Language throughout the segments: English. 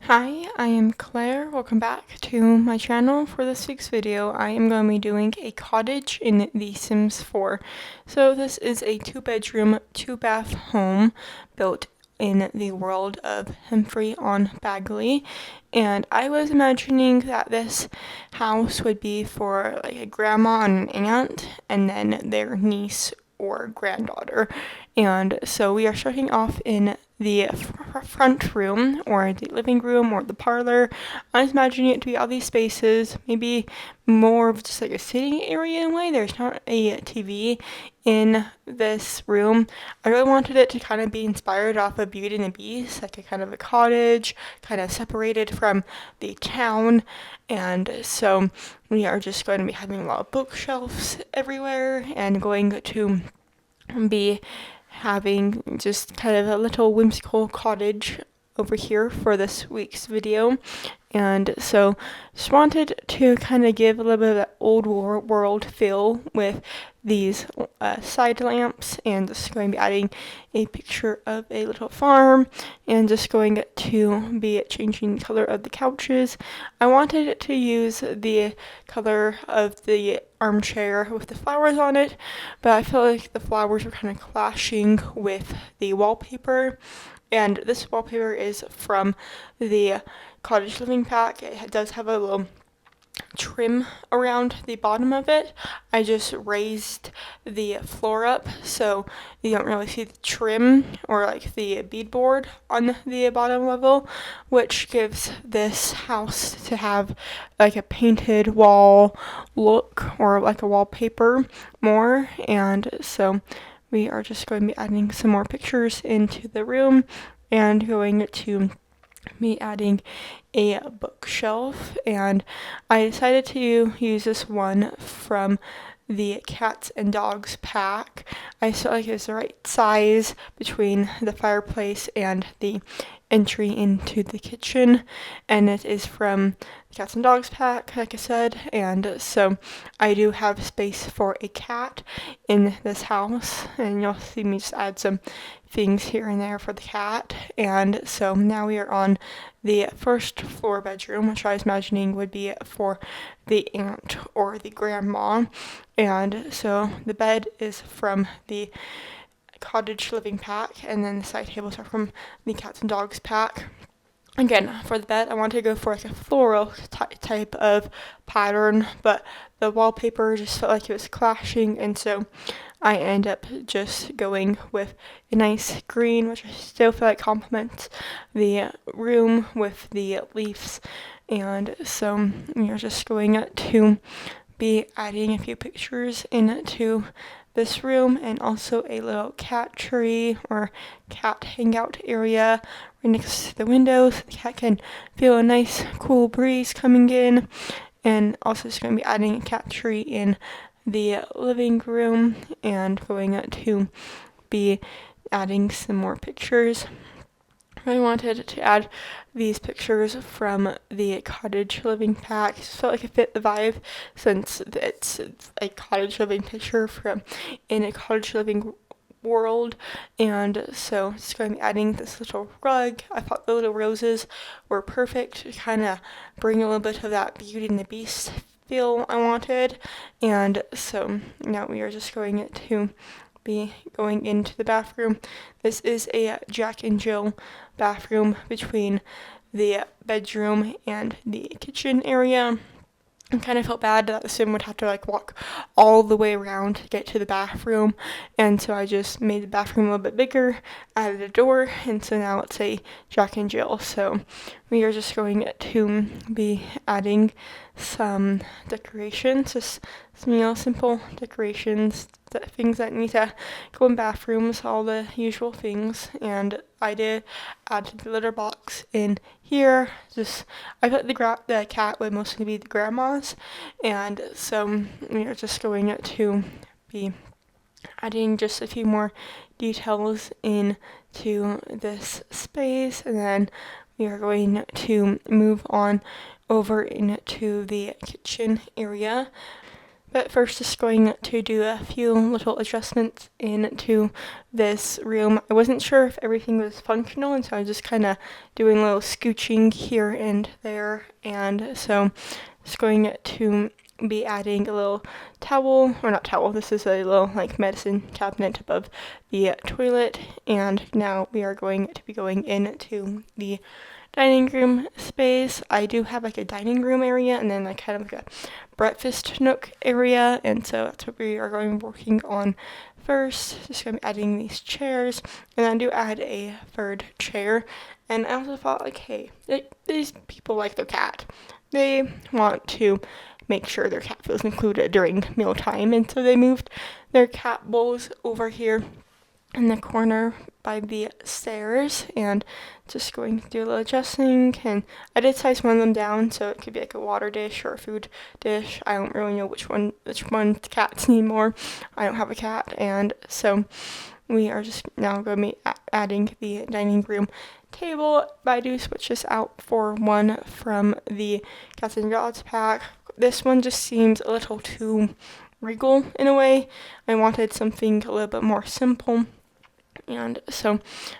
Hi, I am Claire. Welcome back to my channel. For this week's video, I am going to be doing a cottage in The Sims 4. So this is a 2-bedroom, 2-bath home built in the world of Humphrey on Bagley. And I was imagining that this house would be for like a grandma and an aunt, and then their niece or granddaughter. And so we are starting off in the front room or the living room or the parlor. I was imagining it to be all these spaces, maybe more of just like a sitting area in a way. There's not a TV in this room. I really wanted it to kind of be inspired off of Beauty and the Beast, like a kind of a cottage, kind of separated from the town. And so we are just going to be having a lot of bookshelves everywhere and going to be having just kind of a little whimsical cottage over here for this week's video. And so just wanted to kind of give a little bit of that old world feel with these side lamps, and just going to be adding a picture of a little farm, and just going to be changing the color of the couches. I wanted to use the color of the armchair with the flowers on it, but I feel like the flowers are kind of clashing with the wallpaper. And this wallpaper is from the cottage living pack. It does have a little trim around the bottom of it. I just raised the floor up so you don't really see the trim or like the beadboard on the bottom level, which gives this house to have like a painted wall look or like a wallpaper more. And so we are just going to be adding some more pictures into the room and going to be adding a bookshelf. And I decided to use this one from the cats and dogs pack. I felt like it was the right size between the fireplace and the entry into the kitchen, and it is from the cats and dogs pack, like I said. And so I do have space for a cat in this house, and you'll see me just add some things here and there for the cat. And so now we are on the first floor bedroom, which I was imagining would be for the aunt or the grandma. And so the bed is from the cottage living pack, and then the side tables are from the cats and dogs pack. Again, for the bed, I wanted to go for like a floral type of pattern, but the wallpaper just felt like it was clashing, and so I end up just going with a nice green, which I still feel like complements the room with the leaves. And so we are just going to be adding a few pictures into this room, and also a little cat tree or cat hangout area right next to the window so the cat can feel a nice cool breeze coming in. And also just going to be adding a cat tree in the living room and going to be adding some more pictures. I wanted to add these pictures from the cottage living pack. It felt like it fit the vibe since it's a cottage living picture from in a cottage living world. And so just going to be adding this little rug. I thought the little roses were perfect to kind of bring a little bit of that Beauty and the Beast feel I wanted. And so now we are just going to be going into the bathroom. This is a Jack and Jill bathroom between the bedroom and the kitchen area. I kind of felt bad that the sim would have to like walk all the way around to get to the bathroom, and so I just made the bathroom a little bit bigger, added a door, and so now it's a Jack and Jill. So we are just going to be adding some decorations, just some simple decorations, things that need to go in bathrooms, all the usual things. And I did add the litter box in here. Just I thought the cat would mostly be the grandma's, and so we are just going to be adding just a few more details into this space, and then we are going to move on over into the kitchen area. But first, just going to do a few little adjustments into this room. I wasn't sure if everything was functional, and so I was just kind of doing a little scooching here and there. And so just going to be adding a little towel, or not towel, this is a little like medicine cabinet above the toilet. And now we are going to be going into the dining room space. I do have like a dining room area and then like kind of like a breakfast nook area, and so that's what we are going working on first. Just gonna be adding these chairs, and I do add a third chair. And I also thought like, hey, these people like their cat. They want to make sure their cat feels included during mealtime, and so they moved their cat bowls over here in the corner by the stairs, and just going to do a little adjusting. And I did size one of them down so it could be like a water dish or a food dish. I don't really know which one the cats need more. I don't have a cat, and so we are just now going to be adding the dining room table. But I do switch this out for one from the Cats and Dogs pack. This one just seems a little too regal in a way. I wanted something a little bit more simple, and so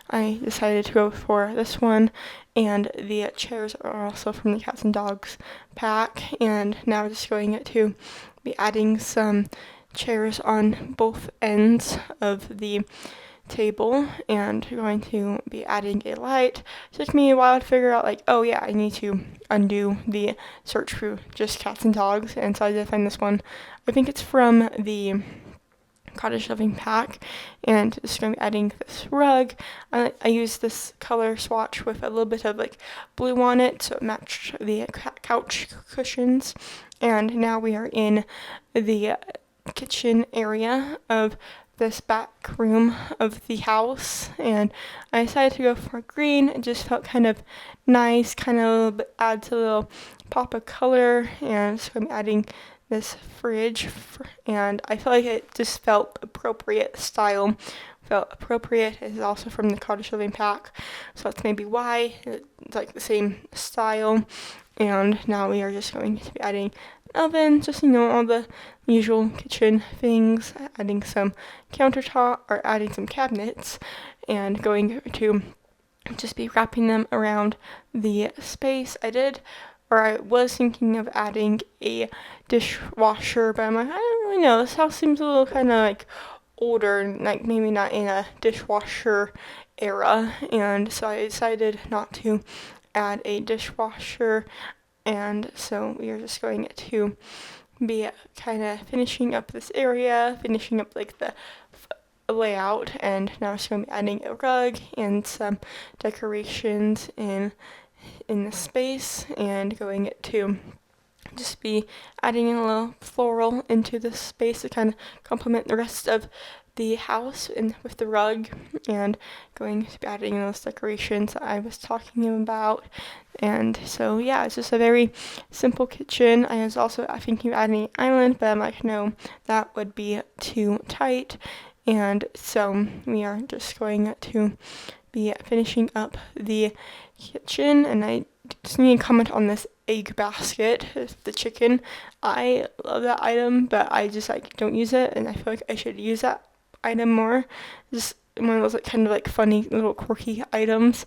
I decided to go for this one. And the chairs are also from the Cats and Dogs pack. And now just going to be adding some chairs on both ends of the table, and going to be adding a light. It took me a while to figure out like, oh yeah, I need to undo the search for just cats and dogs, and so I did find this one. I think it's from the cottage living pack, and just going to be adding this rug. I used this color swatch with a little bit of like blue on it so it matched the couch cushions. And now we are in the kitchen area of this back room of the house, and I decided to go for green. It just felt kind of nice, kind of adds a little pop of color. And so I'm adding this fridge, and I feel like it just felt appropriate. Style felt appropriate. It is also from the cottage living pack, so that's maybe why it's like the same style. And now we are just going to be adding an oven, just all the usual kitchen things, adding some countertop, or adding some cabinets, and going to just be wrapping them around the space. I was thinking of adding a dishwasher, but I'm like, I don't really know, this house seems a little kind of like older, like maybe not in a dishwasher era, and so I decided not to add a dishwasher. And so we are just going to be kind of finishing up this area, finishing up like the layout, and now I'm just going to be adding a rug and some decorations in the space, and going to just be adding a little floral into the space to kind of complement the rest of the house and with the rug, and going to be adding those decorations I was talking about. And so yeah, it's just a very simple kitchen. I was also thinking of adding an island, but I'm like, no, that would be too tight. And so we are just going to be finishing up the kitchen, and I just need to comment on this egg basket, the chicken. I love that item, but I just like don't use it, and I feel like I should use that item more. Just one of those like kind of like funny little quirky items.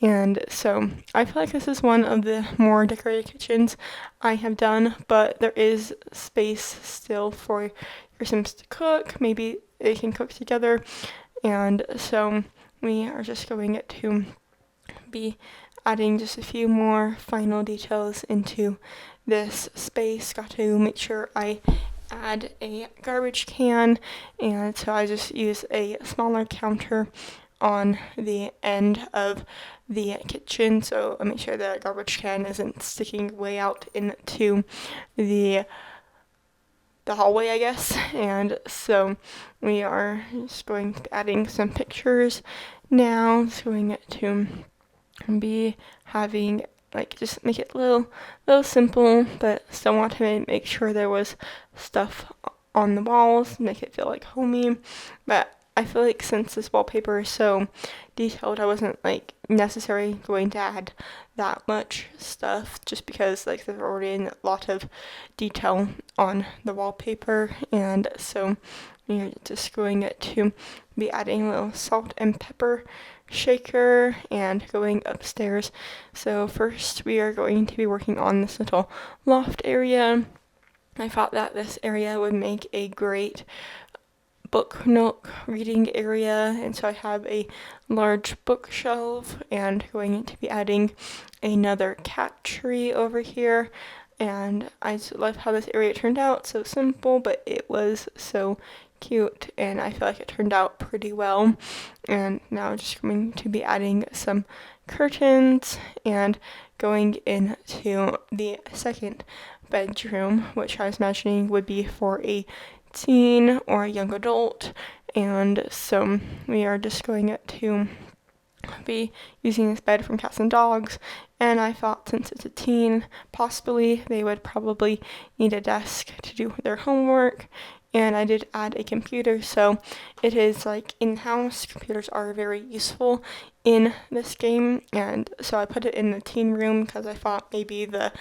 And so I feel like this is one of the more decorated kitchens I have done, but there is space still for your Sims to cook. Maybe they can cook together. And so we are just going to be adding just a few more final details into this space. Got to make sure I add a garbage can, and so I just use a smaller counter on the end of the kitchen, so I make sure that garbage can isn't sticking way out into the hallway, I guess. And so we are just going to be adding some pictures now. It's going to be having like just make it a little simple, but still want to make sure there was stuff on the walls, make it feel like homey. But I feel like since this wallpaper is so detailed, I wasn't like necessarily going to add that much stuff just because like there's already a lot of detail on the wallpaper, and so we're just going to be adding a little salt and pepper shaker and going upstairs. So first we are going to be working on this little loft area. I thought that this area would make a great book nook reading area, and so I have a large bookshelf and going to be adding another cat tree over here. And I just love how this area turned out. So simple, but it was so cute, and I feel like it turned out pretty well. And now I'm just going to be adding some curtains and going into the second bedroom, which I was imagining would be for a teen or a young adult. And so we are just going to be using this bed from Cats and Dogs, and I thought since it's a teen, possibly they would probably need a desk to do their homework. And I did add a computer, so it is like in-house. Computers are very useful in this game, and so I put it in the teen room because I thought maybe the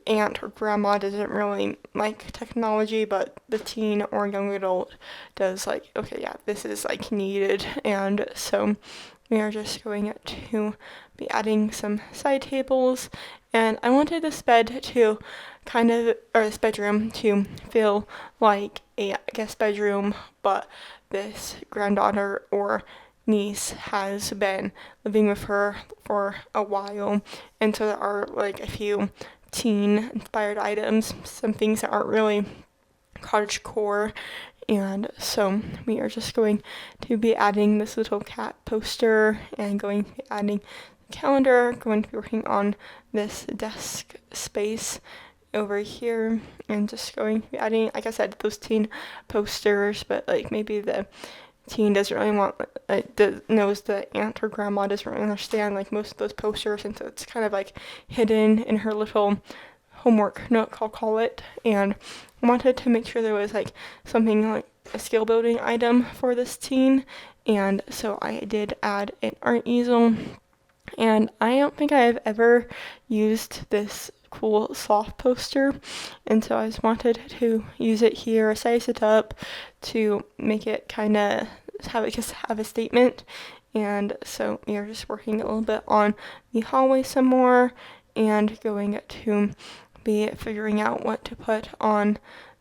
aunt or grandma doesn't really like technology, but the teen or young adult does. Like, okay, yeah, this is like needed. And so we are just going to be adding some side tables, and I wanted this bed to this bedroom to feel like a guest bedroom, but this granddaughter or niece has been living with her for a while, and so there are like a few teen inspired items, some things that aren't really cottage core. And so we are just going to be adding this little cat poster and going to be adding the calendar, going to be working on this desk space over here, and just going to be adding, like I said, those teen posters, but like maybe the teen doesn't really want, knows the aunt or grandma doesn't really understand like most of those posters, and so it's kind of like hidden in her little homework nook, I'll call it. And I wanted to make sure there was like something like a skill building item for this teen, and so I did add an art easel. And I don't think I've ever used this cool soft poster, and so I just wanted to use it here, size it up to make it kind of have a statement. And so we are just working a little bit on the hallway some more, and going to be figuring out what to put on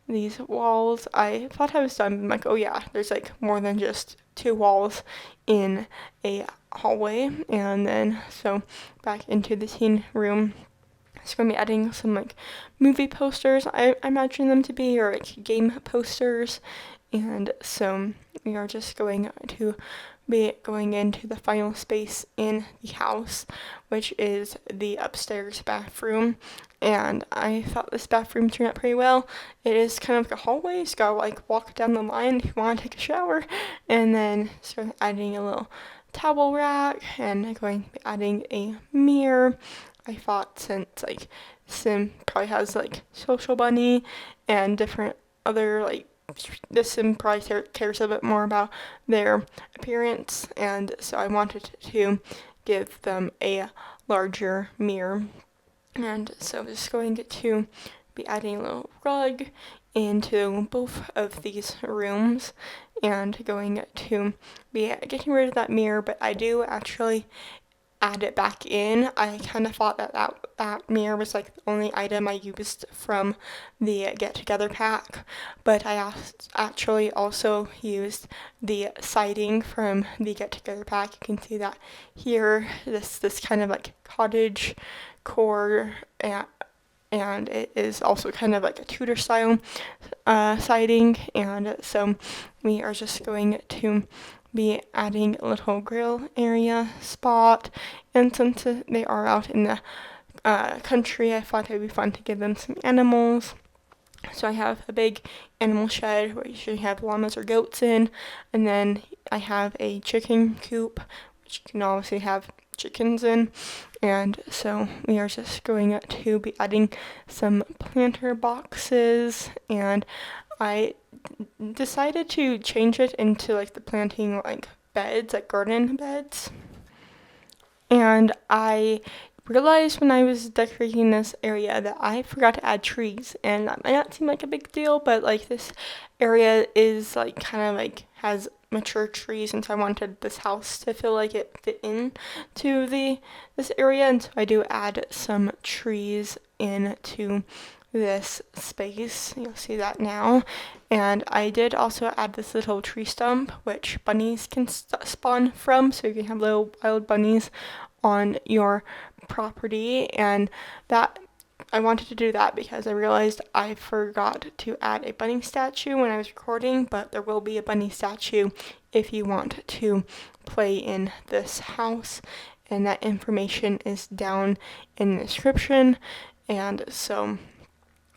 these walls. I thought I was done. I'm like, oh yeah, there's like more than just 2 walls in a hallway. And then so back into the teen room, it's going to be adding some like movie posters, I imagine them to be, or like game posters. And so we are just going to be going into the final space in the house, which is the upstairs bathroom. And I thought this bathroom turned out pretty well. It is kind of like a hallway, so you gotta like walk down the line if you want to take a shower, and then start adding a little towel rack and going to be adding a mirror. I thought since like Sim probably has like Social Bunny and different other like, this Sim probably cares a bit more about their appearance, and so I wanted to give them a larger mirror. And so I'm just going to be adding a little rug into both of these rooms, and going to be getting rid of that mirror, but I do actually add it back in. I kind of thought that mirror was like the only item I used from the get together pack, but I actually also used the siding from the get together pack. You can see that here, this kind of like cottage core, and it is also kind of like a Tudor style siding. And so we are just going to be adding a little grill area spot, and since they are out in the country, I thought it would be fun to give them some animals. So I have a big animal shed where you should have llamas or goats in, and then I have a chicken coop, which you can obviously have chickens in. And so we are just going to be adding some planter boxes, and I decided to change it into like the planting like beds, like garden beds. And I realized when I was decorating this area that I forgot to add trees, and that might not seem like a big deal, but like this area is like kind of like has mature trees, and so I wanted this house to feel like it fit in to this area, and so I do add some trees into this space. You'll see that now. And I did also add this little tree stump, which bunnies can spawn from, so you can have little wild bunnies on your property. And that I wanted to do that because I realized I forgot to add a bunny statue when I was recording, but there will be a bunny statue if you want to play in this house, and that information is down in the description. And so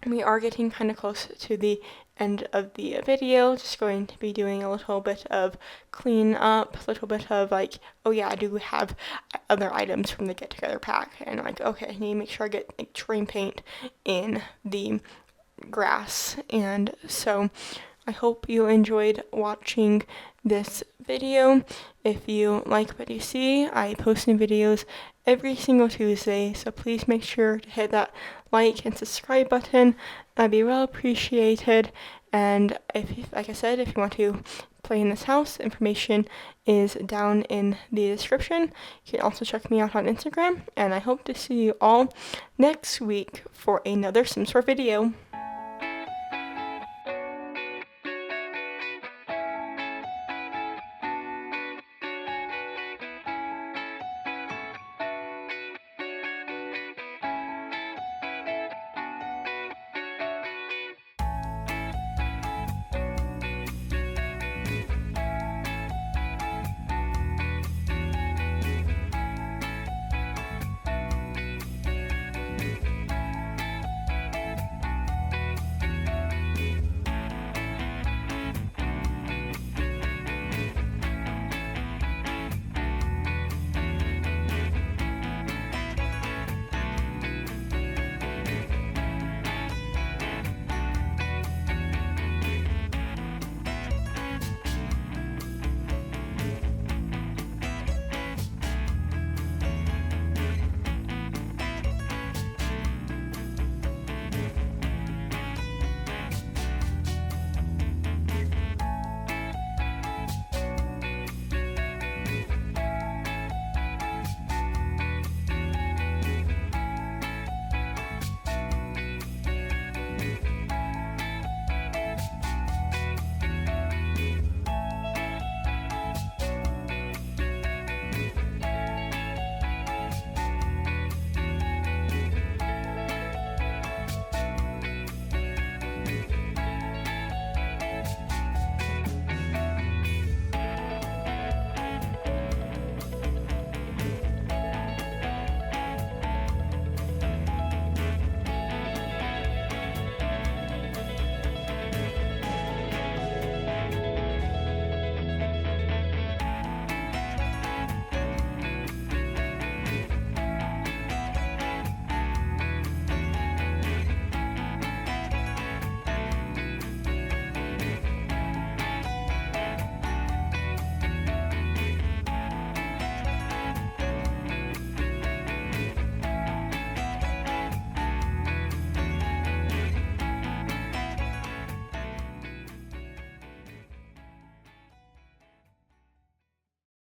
we are getting kind of close to the end of the video. Just going to be doing a little bit of clean up, a little bit of like, oh yeah, I do have other items from the get together pack, and like, okay, I need to make sure I get like terrain paint in the grass. And so I hope you enjoyed watching this video. If you like what you see, I post new videos every single Tuesday, so please make sure to hit that like and subscribe button. That'd be well appreciated. And like I said, if you want to play in this house, information is down in the description. You can also check me out on Instagram, and I hope to see you all next week for another Sims 4 video.